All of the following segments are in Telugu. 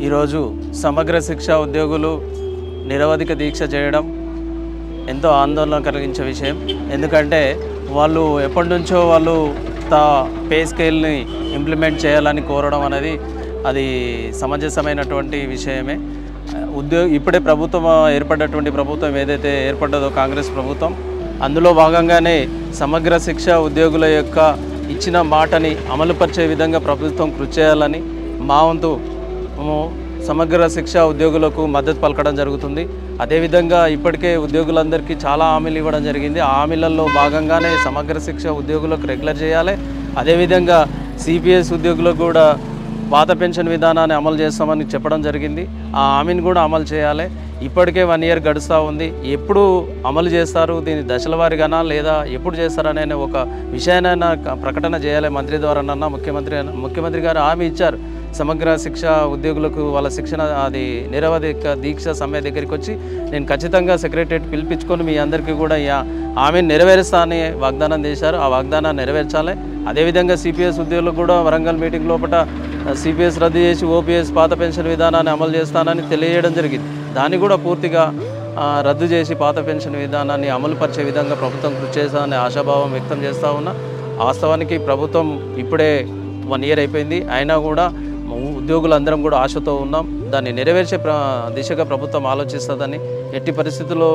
ఈరోజు సమగ్ర శిక్ష ఉద్యోగులు నిరవధిక దీక్ష చేయడం ఎంతో ఆందోళన కలిగించే విషయం. ఎందుకంటే వాళ్ళు ఎప్పటి నుంచో వాళ్ళు పే స్కేల్ని ఇంప్లిమెంట్ చేయాలని కోరడం అనేది అది సమంజసమైనటువంటి విషయమే. ఇప్పుడే ప్రభుత్వం ఏర్పడినటువంటి ప్రభుత్వం ఏదైతే ఏర్పడ్డదో కాంగ్రెస్ ప్రభుత్వం, అందులో భాగంగానే సమగ్ర శిక్ష ఉద్యోగుల యొక్క ఇచ్చిన మాటని అమలుపరిచే విధంగా ప్రభుత్వం కృషి చేయాలని మా వంతు సమగ్ర శిక్ష ఉద్యోగులకు మద్దతు పలకడం జరుగుతుంది. అదేవిధంగా ఇప్పటికే ఉద్యోగులందరికీ చాలా హామీలు ఇవ్వడం జరిగింది. ఆ హామీలలో భాగంగానే సమగ్ర శిక్ష ఉద్యోగులకు రెగ్యులర్ చేయాలి. అదేవిధంగా సిపిఎస్ ఉద్యోగులకు కూడా పాత పెన్షన్ విధానాన్ని అమలు చేస్తామని చెప్పడం జరిగింది. ఆ హామీని కూడా అమలు చేయాలి. ఇప్పటికే 1 ఇయర్ గడుస్తూ ఉంది. ఎప్పుడు అమలు చేస్తారు, దీని దశల వారీగానా లేదా ఎప్పుడు చేస్తారనే ఒక విషయాన్ని ప్రకటన చేయాలి మంత్రి ద్వారానన్నా. ముఖ్యమంత్రి గారు హామీ ఇచ్చారు. సమగ్ర శిక్ష ఉద్యోగులకు వాళ్ళ శిక్షణ అది నిరవధిక దీక్ష సమ్మె దగ్గరికి వచ్చి నేను ఖచ్చితంగా సెక్రటరియట్ పిలిపించుకొని మీ అందరికీ కూడా ఆమె నెరవేరుస్తా అని వాగ్దానం చేశారు. ఆ వాగ్దానాన్ని నెరవేర్చాలి. అదేవిధంగా సిపిఎస్ ఉద్యోగులకు కూడా వరంగల్ మీటింగ్ లోపల సిపిఎస్ రద్దు చేసి ఓపీఎస్ పాత పెన్షన్ విధానాన్ని అమలు చేస్తానని తెలియజేయడం జరిగింది. దాన్ని కూడా పూర్తిగా రద్దు చేసి పాత పెన్షన్ విధానాన్ని అమలుపరిచే విధంగా ప్రభుత్వం కృషి చేస్తానని ఆశాభావం వ్యక్తం చేస్తూ ఉన్నా. వాస్తవానికి ప్రభుత్వం ఇప్పుడే 1 ఇయర్ అయిపోయింది. అయినా కూడా ఉద్యోగులందరం కూడా ఆశతో ఉన్నాం. దాన్ని నెరవేర్చే దిశగా ప్రభుత్వం ఆలోచిస్తుందని, ఎట్టి పరిస్థితుల్లో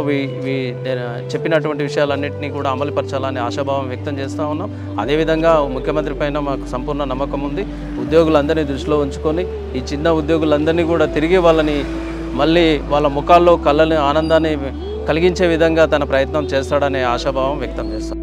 చెప్పినటువంటి విషయాలన్నింటినీ కూడా అమలుపరచాలని ఆశాభావం వ్యక్తం చేస్తూ ఉన్నాం. అదేవిధంగా ముఖ్యమంత్రి పైన మాకు సంపూర్ణ నమ్మకం ఉంది. ఉద్యోగులందరినీ దృష్టిలో ఉంచుకొని ఈ చిన్న ఉద్యోగులందరినీ కూడా తిరిగి వాళ్ళని మళ్ళీ వాళ్ళ ముఖాల్లో కళ్ళని ఆనందాన్ని కలిగించే విధంగా తన ప్రయత్నం చేస్తాడనే ఆశాభావం వ్యక్తం చేస్తాం.